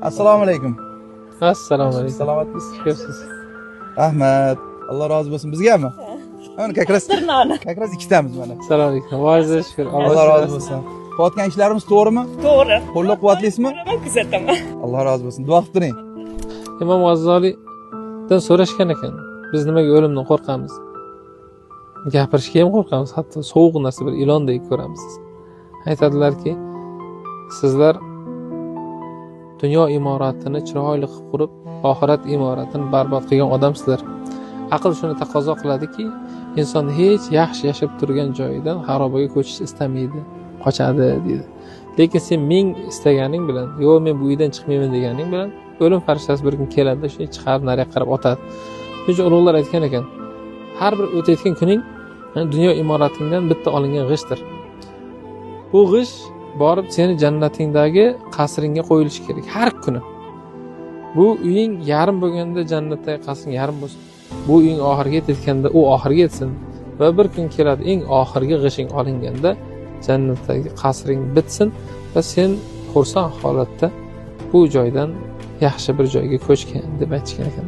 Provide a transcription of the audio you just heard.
Assalomu alaykum. Assalomu alaykum. Salomatmisiz? Shukrsiz. Rahmat. Alloh rozi bo'lsin. Bizgami? Mana kakras ikkitamiz mana. Assalomu alaykum. Voyaga shukr. Alloh rozi bo'lsin. Qilayotgan ishlarimiz to'g'rimi? To'g'ri. Qo'llab-quvvatlaysizmi? Kuzataman. Alloh rozi bo'lsin. Duo qilib turing. Imom G'azzoliydan so'rashgan ekan, biz nimaga o'limdan qo'rqamiz? Gapirishga ham qo'rqamiz, hatto sovuq narsa bir ilondek ko'ramiz. Aytadilarki, sizlar dunyo imoratini chiroyli qilib qurib, oxirat imoratini barbod qilgan odamsizlar. Aql shuni taqozo qiladiki, inson hech yaxshi yashab turgan joyidan xarobaga ko'chish istamaydi, qochadi deydi. Lekin sen ming istaganing bilan, "Yo'q, men bu uydan chiqmayman" deganing bilan o'lim farishtasi bir kun keladi, shuni chiqarib nariga qarab otadi. Shuncha ulug'lar aytgan ekan, har bir o'tayotgan kuning dunyo imoratingdan bitta olingan g'ishtdir. Bu g'isht borib seni jannatingdagi qasringga qo'yilishi kerak har kuni. Bu uying yarim bo'lganda jannatdagi qasring yarim bo'lsin. Bu uying oxiriga yetganda u oxiriga yetsin va bir kun keladi eng oxirgi g'ishing olinganda jannatdagi qasring bitsin va sen xursand holatda bu joydan yaxshi bir joyga ko'chgan deb aytishgan ekan.